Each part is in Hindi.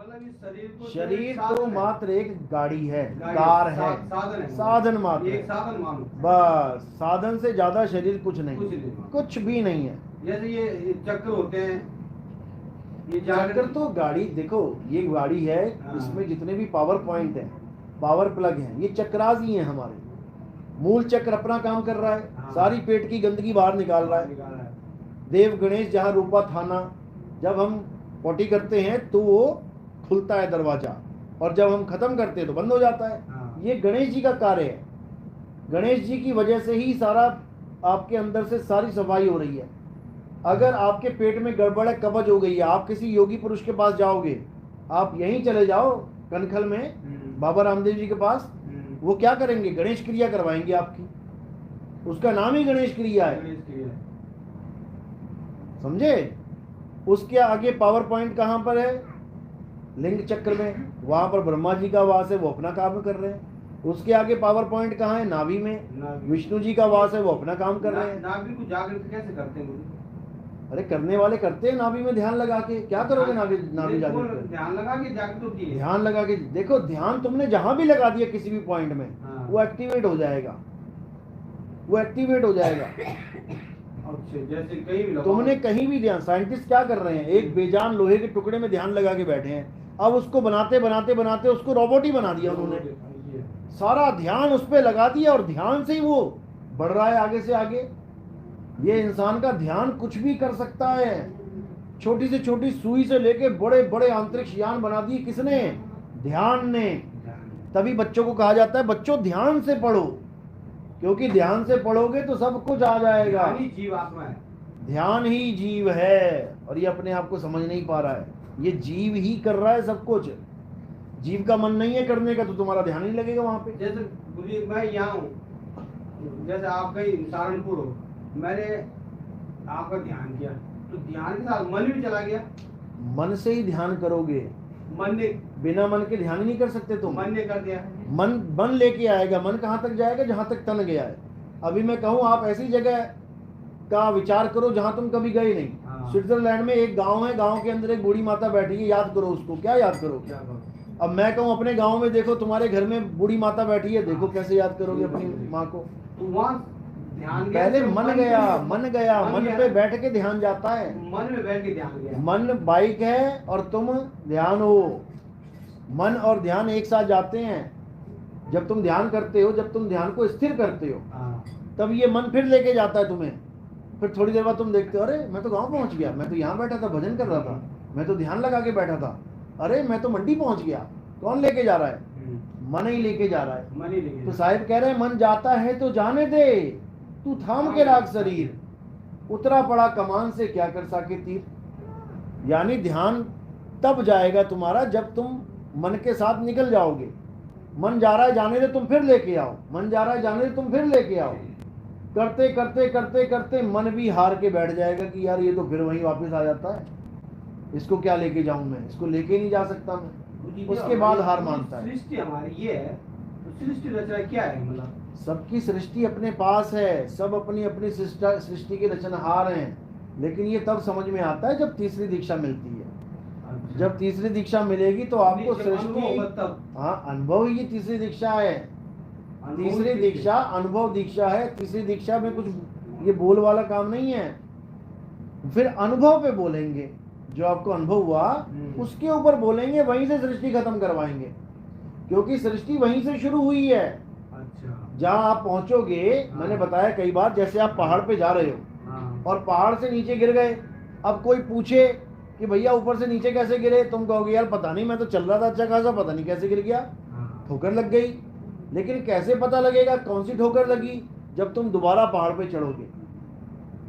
मतलब इस शरीर को शरीर साधन तो है। मात्र एक गाड़ी है, गाड़ी, कार है, साधन है, साधन मात्र एक है। साधन मानो। बस साधन से ज्यादा शरीर कुछ कुछ नहीं, नहीं मानो। कुछ भी नहीं है। जैसे ये चक्र होते हैं, ये चक्र तो गाड़ी, देखो ये गाड़ी है, हाँ। इसमें जितने भी पावर पॉइंट है, पावर प्लग हैं, ये चक्रास ही हैं हमारे। मूल चक्र अपना काम कर रहा है, हाँ। सारी पेट की गंदगी बाहर निकाल रहा है। निकाल रहा है। देव गणेश जहाँ रूपा थाना, जब हम पोटी करते हैं तो वो खुलता है दरवाजा, और जब हम खत्म करते हैं तो बंद हो जाता है। हाँ। ये गणेश जी का कार्य है। गणेश जी की वजह से ही सारा आपके अंदर से सारी सफाई हो रही है। अगर आपके पेट में गड़बड़ है, कब्ज हो गई है, आप किसी योगी पुरुष के पास जाओगे, आप यहीं चले जाओ कनखल में बाबा रामदेव जी के पास, वो क्या करेंगे? गणेश क्रिया करवाएंगे आपकी। उसका नाम ही गणेश क्रिया है, गणेश क्रिया है। समझे? उसके आगे पावर पॉइंट कहाँ पर है? लिंग चक्र में, वहां पर ब्रह्मा जी का वास है, वो अपना काम कर रहे हैं। उसके आगे पावर पॉइंट कहाँ है? नाभि में, नाभि। विष्णु जी का वास है, वो अपना काम कर रहे हैं। नाभि को जागृत कैसे करते हैं गुरु? अरे करने वाले करते हैं नाभि में ध्यान लगा के। क्या करोगे नाभि नाभि जागृत करके? ध्यान लगा के जागृत होती है। ध्यान लगा के देखो, ध्यान तुमने जहां भी लगा दिया किसी भी पॉइंट में, हाँ। वो एक्टिवेट हो जाएगा, वो एक्टिवेट हो जाएगा। अच्छा, जैसे कहीं भी लगाओ। तुमने कहीं भी ध्यान, साइंटिस्ट क्या कर रहे हैं, एक बेजान लोहे के टुकड़े में ध्यान लगा के बैठे हैं, अब उसको बनाते बनाते बनाते उसको रोबोट ही बना दिया उन्होंने। सारा ध्यान उस पर लगा दिया और ध्यान से ही वो बढ़ रहा है आगे से आगे। ये इंसान का ध्यान कुछ भी कर सकता है। छोटी से छोटी सुई से लेके बड़े बड़े अंतरिक्ष यान बना दिए किसने? ध्यान ने। तभी बच्चों को कहा जाता है बच्चों ध्यान से पढ़ो, क्योंकि ध्यान से पढ़ोगे तो सब कुछ आ जाएगा। ध्यान ही जीवात्मा है। ध्यान ही जीव है, और ये अपने आप को समझ नहीं पा रहा है। ये जीव ही कर रहा है सब कुछ। जीव का मन नहीं है करने का, तो तुम्हारा ध्यान नहीं लगेगा वहां पे। जैसे गुरु मैं यहाँ हूँ, जैसे आप कहीं सहारनपुर हो, मैंने आपका ध्यान किया, तो ध्यान के साथ मन भी चला गया। मन से ही ध्यान करोगे, मन ने, बिना मन के ध्यान ही नहीं कर सकते तुम। मन ने कर दिया। मन लेके आएगा। मन कहाँ तक जाएगा? जहां तक तन गया है। अभी मैं कहूँ आप ऐसी जगह का विचार करो जहां तुम कभी गए नहीं। हाँ। स्विट्जरलैंड में एक गांव है, गांव के अंदर एक बूढ़ी माता बैठी है, याद करो उसको। क्या याद करो? क्या करो? अब मैं कहूँ अपने गांव में देखो तुम्हारे घर में बूढ़ी माता बैठी है, देखो कैसे याद करोगे अपनी माँ को? तो वहाँ ध्यान गया, पहले तो मन गया, मन गया, मन गया। पे बैठ के ध्यान जाता है। मन में बैठ के ध्यान गया। मन बाइक है और तुम ध्यान हो। मन और ध्यान एक साथ जाते हैं। जब तुम ध्यान करते हो, जब तुम ध्यान को स्थिर करते हो, हाँ। तब ये मन फिर लेके जाता है तुम्हें। फिर थोड़ी देर बाद तुम देखते हो, अरे मैं तो गांव पहुंच गया, मैं तो यहाँ बैठा था भजन कर रहा था, मैं तो ध्यान लगा के बैठा था, अरे मैं तो मंडी पहुंच गया। कौन लेके जा रहा है? मन ही लेके जा रहा है। मन ही लेके तो साहिब कह रहे हैं मन जाता है तो जाने दे, तू थाम के राख शरीर, उतरा पड़ा कमान से क्या कर सके तीर। यानी ध्यान तब जाएगा तुम्हारा जब तुम मन के साथ निकल जाओगे। मन जा रहा है जाने दे, तुम फिर लेके आओ, मन जा रहा है जाने दे, तुम फिर लेके आओ। करते करते करते करते मन भी हार के बैठ जाएगा कि यार ये तो फिर वहीं वापस आ जाता है, इसको क्या लेके जाऊं मैं, इसको लेके नहीं जा सकता मैं। उसके बाद हार मानता है। सृष्टि हमारी ये है, तो सृष्टि रचना क्या है? मतलब सबकी सृष्टि अपने पास है, सब अपनी अपनी सृष्टि के रचनहार हैं। लेकिन ये तब समझ में आता है जब तीसरी दीक्षा मिलती है। जब तीसरी दीक्षा मिलेगी तो आपको सृष्टि, हाँ अनुभव ही तीसरी दीक्षा है। तीसरी दीक्षा अनुभव दीक्षा है। तीसरी दीक्षा में कुछ ये बोल वाला काम नहीं है। फिर अनुभव पे बोलेंगे, जो आपको अनुभव हुआ उसके ऊपर बोलेंगे, वहीं से सृष्टि खत्म करवाएंगे, क्योंकि सृष्टि वहीं से शुरू हुई है। अच्छा। जहाँ आप पहुंचोगे, मैंने बताया कई बार, जैसे आप पहाड़ पे जा रहे हो और पहाड़ से नीचे गिर गए, अब कोई पूछे कि भैया ऊपर से नीचे कैसे गिरे, तुम कहोगे यार पता नहीं, मैं तो चल रहा था अच्छा खासा, पता नहीं कैसे गिर गया, ठोकर लग गई। लेकिन कैसे पता लगेगा कौन सी ठोकर लगी? जब तुम दोबारा पहाड़ पे चढ़ोगे,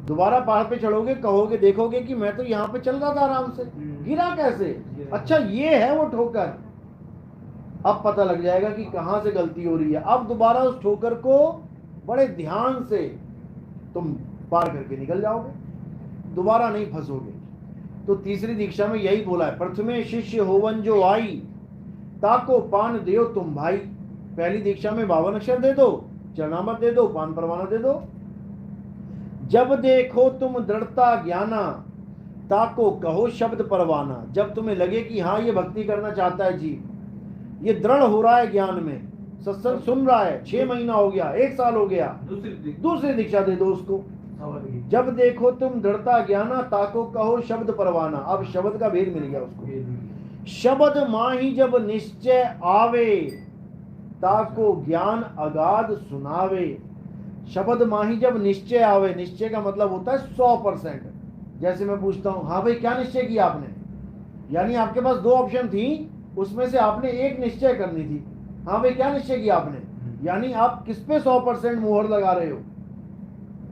दोबारा पहाड़ पे चढ़ोगे, कहोगे देखोगे कि मैं तो यहाँ पे चल रहा था आराम से, गिरा कैसे? अच्छा ये है वो ठोकर। अब पता लग जाएगा कि कहाँ से गलती हो रही है। अब दोबारा उस ठोकर को बड़े ध्यान से तुम पार करके निकल जाओगे, दोबारा नहीं फंसोगे। तो तीसरी दीक्षा में यही बोला है, प्रथमे शिष्य होवन जो आई, ताको पान देओ तुम भाई। पहली दीक्षा में 52 अक्षर दे दो, चरणामृत दे दो, पान परवाना दे दो। जब देखो तुम दृढ़ता ज्ञाना, ताको कहो शब्द परवाना, जब तुम्हें लगे कि हाँ ये भक्ति करना चाहता है जीव, ये दृढ़ हो रहा है ज्ञान में, सत्संग सुन रहा है, 6 महीना हो गया, 1 साल हो गया, दूसरी दीक्षा दे दो उसको। जब देखो तुम दृढ़ता ज्ञाना, ताको कहो शब्द परवाना, अब शब्द का भेद मिल गया उसको। शब्द माही जब निश्चय आवे, ताको ज्ञान अगाध सुनावे। शब्द माही जब निश्चय आवे, निश्चय का मतलब होता है 100%। जैसे मैं पूछता हूं, हाँ भाई क्या निश्चय किया आपने, यानी आपके पास 2 ऑप्शन थी, उसमें से आपने एक निश्चय करनी थी। हाँ भाई क्या निश्चय किया आपने, यानी आप किस पे 100% मुहर लगा रहे हो।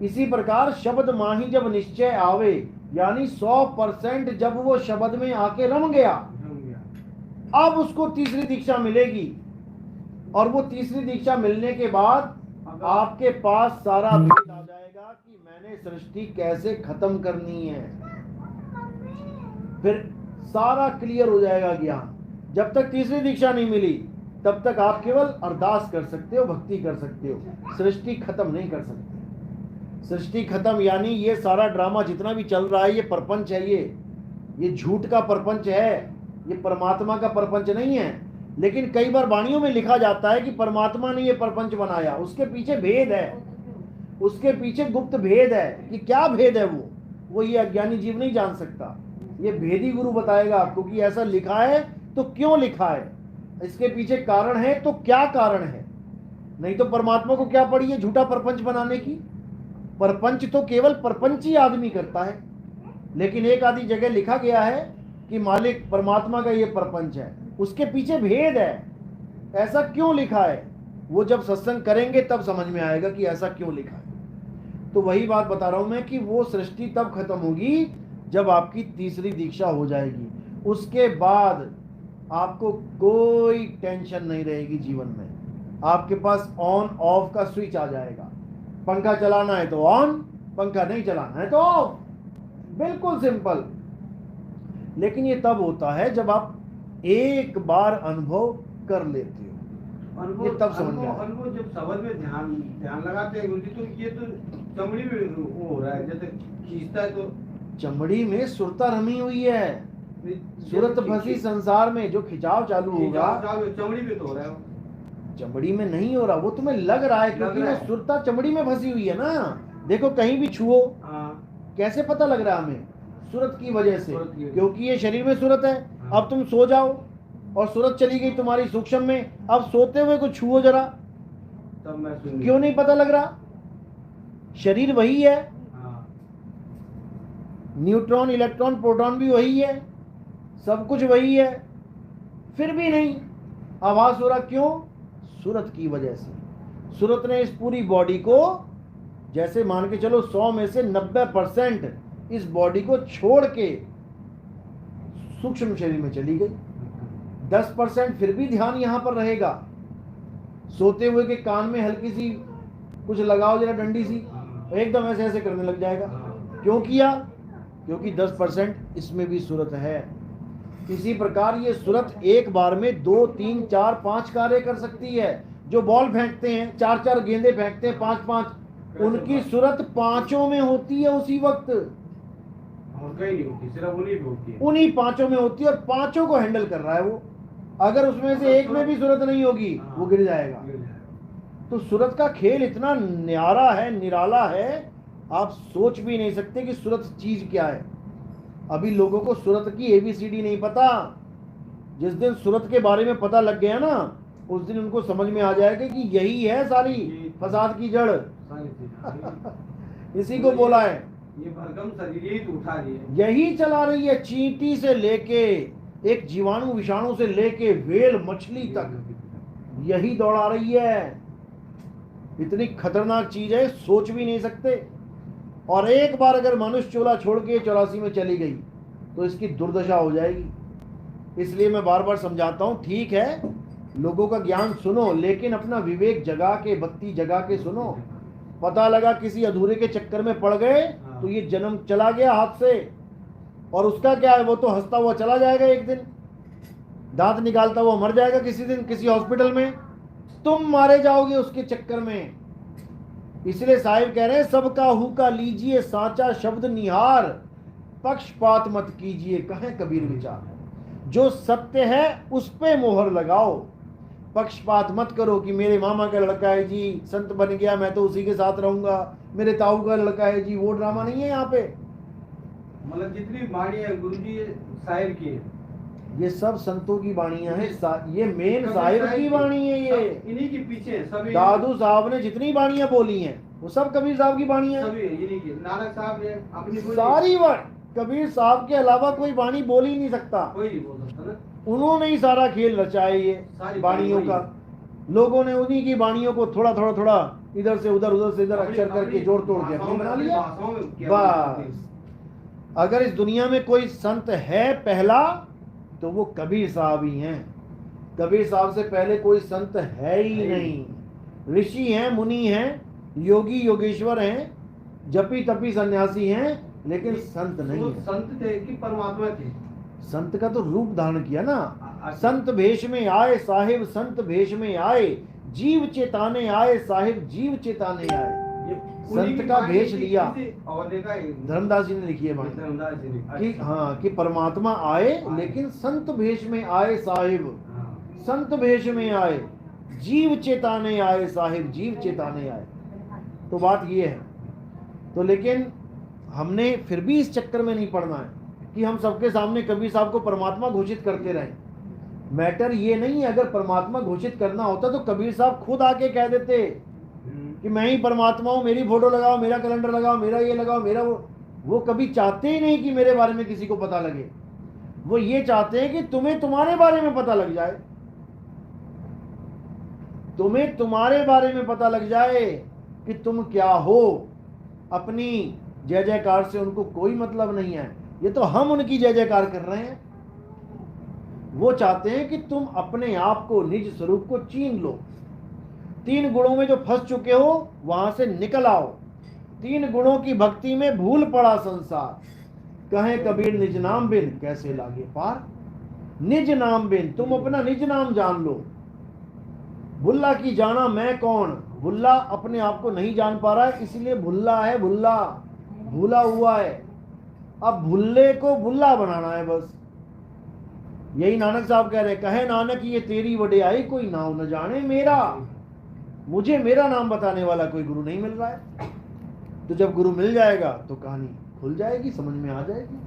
इसी प्रकार शब्द माही जब निश्चय आवे, यानी 100% जब वो शब्द में आके रम गया, अब उसको तीसरी दीक्षा मिलेगी। और वो तीसरी दीक्षा मिलने के बाद आपके पास सारा भेद आ जाएगा कि मैंने सृष्टि कैसे खत्म करनी है, फिर सारा क्लियर हो जाएगा ज्ञान। जब तक तीसरी दीक्षा नहीं मिली तब तक आप केवल अरदास कर सकते हो, भक्ति कर सकते हो, सृष्टि खत्म नहीं कर सकते। सृष्टि खत्म यानी ये सारा ड्रामा जितना भी चल रहा है, ये प्रपंच है, ये झूठ का प्रपंच है, ये परमात्मा का प्रपंच नहीं है। लेकिन कई बार वाणियों में लिखा जाता है कि परमात्मा ने ये प्रपंच बनाया, उसके पीछे भेद है, उसके पीछे गुप्त भेद है। कि क्या भेद है वो ये अज्ञानी जीव नहीं जान सकता, ये भेदी गुरु बताएगा आपको कि ऐसा लिखा है तो क्यों लिखा है, इसके पीछे कारण है तो क्या कारण है। नहीं तो परमात्मा को क्या पड़ी है झूठा प्रपंच बनाने की। परपंच तो केवल परपंची आदमी करता है, लेकिन एक आधी जगह लिखा गया है कि मालिक परमात्मा का ये प्रपंच है, उसके पीछे भेद है, ऐसा क्यों लिखा है। वो जब सत्संग करेंगे तब समझ में आएगा कि ऐसा क्यों लिखा है। तो वही बात बता रहा हूं मैं कि वो सृष्टि तब खत्म होगी जब आपकी तीसरी दीक्षा हो जाएगी। उसके बाद आपको कोई टेंशन नहीं रहेगी जीवन में, आपके पास ऑन ऑफ का स्विच आ जाएगा। पंखा चलाना है तो ऑन, पंखा नहीं चलाना है तो ऑफ, बिल्कुल सिंपल। लेकिन ये तब होता है जब आप एक बार अनुभव कर लेते हो, ये तब समझ में आता है। अनुभव जब शब्द में ध्यान लगाते हैं गुरुजी, तो ये तो चमड़ी में वो हो रहा है, जैसे खींचता है तो चमड़ी में सुरता रमी हुई है, सूरत फंसी संसार में, जो खिंचाव चालू होगा चमड़ी में तो हो रहा है, चमड़ी में नहीं हो रहा, वो तुम्हें लग रहा है क्योंकि वो सुरता चमड़ी में फंसी हुई है ना। देखो कहीं भी छुओ, कैसे पता लग रहा है हमें, सूरत की वजह से, क्योंकि ये शरीर में सूरत है। अब तुम सो जाओ और सूरत चली गई तुम्हारी सूक्ष्म में, अब सोते हुए को छुओ जरा, तब मैं क्यों नहीं पता लग रहा। शरीर वही है, न्यूट्रॉन इलेक्ट्रॉन प्रोटॉन भी वही है, सब कुछ वही है, फिर भी नहीं आभास हो रहा। क्यों? सूरत की वजह से। सूरत ने इस पूरी बॉडी को, जैसे मान के चलो 100 में से 90% इस बॉडी को छोड़ के सूक्ष्म शरीर में चली गई, 10% फिर भी ध्यान यहां पर रहेगा। सोते हुए के कान में हल्की सी कुछ लगाओ जरा डंडी सी, एकदम ऐसे ऐसे करने लग जाएगा। क्यों किया? क्योंकि 10% इसमें भी सूरत है। इसी प्रकार ये सूरत एक बार में 2, 3, 4, 5 कार्य कर सकती है। जो बॉल फेंकते हैं, 4-4 गेंदे फेंकते हैं, 5-5, उनकी सूरत 5 में होती है उसी वक्त, और कहीं नहीं होती, सिर्फ उन्हीं पे होती है, उन्हीं 5 में होती है, और 5 को हैंडल कर रहा है वो। अगर उसमें से एक में भी सूरत नहीं होगी वो गिर जाएगा। तो सूरत का खेल इतना न्यारा है, निराला है, आप सोच भी नहीं सकते कि सूरत चीज क्या है। अभी लोगों को सूरत की ABCD नहीं पता। जिस दिन सूरत के बारे में पता लग गया ना, उस दिन उनको समझ में आ जाएगा कि यही है सारी फसाद की जड़। इसी को बोला है, ये भरकम शरीर यही तो उठा रही है, यही चला रही है, चींटी से लेके एक जीवाणु विषाणु से लेके वेल मछली तक, यही दौड़ा रही है। इतनी खतरनाक चीज है, सोच भी नहीं सकते। और एक बार अगर मनुष्य चोला छोड़ के 84 में चली गई तो इसकी दुर्दशा हो जाएगी। इसलिए मैं बार बार समझाता हूं, ठीक है लोगों का ज्ञान सुनो, लेकिन अपना विवेक जगा के, बत्ती जगा के सुनो। पता लगा किसी अधूरे के चक्कर में पड़ गए तो ये जन्म चला गया हाथ से, और उसका क्या है, वो तो हंसता हुआ चला जाएगा एक दिन, दांत निकालता हुआ मर जाएगा किसी दिन किसी हॉस्पिटल में, तुम मारे जाओगे उसके चक्कर में। इसलिए साहिब कह रहे हैं, सबका हुक्का लीजिए साचा शब्द निहार, पक्षपात मत कीजिए, कहें कबीर विचार। जो सत्य है उस पे मोहर लगाओ, पक्षपात मत करो कि मेरे मामा का लड़का है जी संत बन गया, मैं तो उसी के साथ रहूंगा, मेरे ताऊ का लड़का है जी, वो ड्रामा नहीं है यहाँ पे। मतलब जितनी वाणी है गुरुजी शायर की, ये सब संतों की वाणियां हैं, ये मेन शायर की वाणी है, ये इन्हीं के पीछे सभी। दादू साहब ने जितनी वाणियां बोली हैं वो सब कबीर साहब की वाणियां सभी इन्हीं की। नानक साहब ने अपनी सारी वाणी, कबीर साहब के अलावा कोई वाणी बोल ही नहीं सकता, कोई नहीं बोल सकता ना। उन्होंने ही सारा खेल रचा है ये वाणियों का। लोगों ने उन्हीं की वाणियों को थोड़ा थोड़ा थोड़ा इधर से उधर, उधर से इधर अक्षर करके जोड़ तोड़ के अपनी बना लिया। बस अगर इस दुनिया में कोई संत है पहला तो वो कबीर साहब ही हैं। कबीर साहब से पहले कोई संत है ही नहीं। ऋषि हैं, मुनि हैं, योगी योगेश्वर हैं, जपी तपी सन्यासी हैं, लेकिन संत नहीं है। संत थे कि परमात्मा थे? संत का तो रूप धारण किया ना। संत भेष में आए साहिब, संत भेष में आए, जीव चेताने आए साहिब, जीव चेताने आए। संत का भेष लिया। धर्मदास जी ने लिखी है बात कि हाँ कि परमात्मा आए लेकिन संत भेष में आए साहिब, संत भेष में आए, जीव चेताने आए साहिब, जीव चेताने आए। तो बात ये है। तो लेकिन हमने फिर भी इस चक्कर में नहीं पड़ना है कि हम सबके सामने कबीर साहब को परमात्मा घोषित करते रहें। मैटर ये नहीं है। अगर परमात्मा घोषित करना होता तो कबीर साहब खुद आके कह देते कि मैं ही परमात्मा हूँ, मेरी फोटो लगाओ, मेरा कैलेंडर लगाओ, मेरा ये लगाओ, मेरा वो कभी चाहते ही नहीं कि मेरे बारे में किसी को पता लगे। वो ये चाहते हैं कि तुम्हें तुम्हारे बारे में पता लग जाए, तुम्हें तुम्हारे बारे में पता लग जाए कि तुम क्या हो। अपनी जय जयकार से उनको कोई मतलब नहीं है, ये तो हम उनकी जय जयकार कर रहे हैं। वो चाहते हैं कि तुम अपने आप को, निज स्वरूप को चीन लो। 3 गुणों में जो फंस चुके हो वहां से निकल आओ। 3 गुणों की भक्ति में भूल पड़ा संसार, कहे कबीर निज नाम बिन कैसे लागे पार। निज नाम बिन, तुम अपना निज नाम जान लो। भुल्ला की जाना मैं कौन, भुल्ला अपने आप को नहीं जान पा रहा है, इसलिए भुल्ला है, भुल्ला भूला हुआ है। अब भुल्ले को भुल्ला बनाना है बस। यही नानक साहब कह रहे, कहे नानक ये तेरी वडियाई कोई नाम न जाने मेरा। मुझे मेरा नाम बताने वाला कोई गुरु नहीं मिल रहा है। तो जब गुरु मिल जाएगा तो कहानी खुल जाएगी, समझ में आ जाएगी।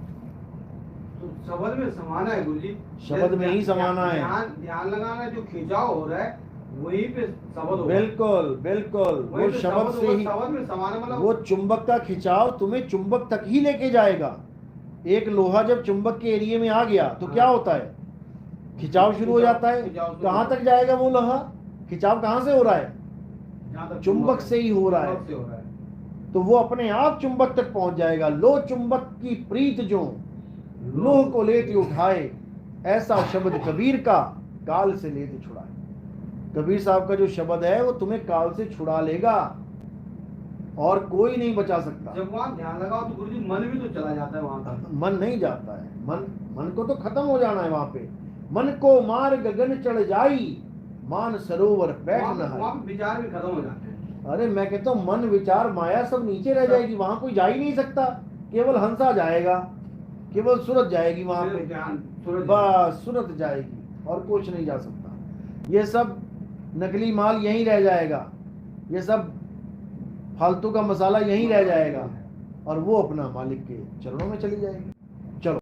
तो शब्द में समाना है गुरुजी, शब्द में ही समाना है। ध्यान लगाना, जो खिंचाव हो रहा है वही पे शब्द होगा। बिल्कुल बिल्कुल, वो शब्द से ही शब्द में समाना, मतलब वो चुंबक का खिंचाव तुम्हें चुंबक तक ही लेके जाएगा। एक लोहा जब चुंबक के एरिया में आ गया तो क्या होता है, खिंचाव शुरू हो जाता है। कहाँ तक जाएगा वो लोहा, खिंचाव कहाँ से हो रहा है, चुंबक से ही हो रहा है। तो वो अपने आप चुंबक तक पहुंच जाएगा। लो चुंबक की प्रीत जो लोह को लेते उठाए, ऐसा शब्द कबीर का काल से लेते छुड़ाए। कबीर साहब का जो शब्द है वो तुम्हें काल से छुड़ा लेगा और कोई नहीं बचा सकता। जब वहाँ ध्यान लगाओ तो गुरुजी मन भी तो चला जाता है वहाँ तक। मन नहीं जाता है, मन को तो खत्म हो जाना है वहाँ पे। मन को मार गगन चढ़ जाई, मान सरोवर बैठ न, विचार भी खत्म हो जाते हैं। अरे मैं कहता हूँ मन विचार माया सब नीचे रह जाएगी, वहां कोई जा ही नहीं सकता। केवल हंसा जाएगा, केवल सूरत जाएगी वहां पे, बस सूरत जाएगी और कुछ नहीं जा सकता। ये सब नकली माल यहीं रह जाएगा, ये सब फालतू का मसाला यहीं रह जाएगा और वो अपना मालिक के चरणों में चली जाएगी। चलो।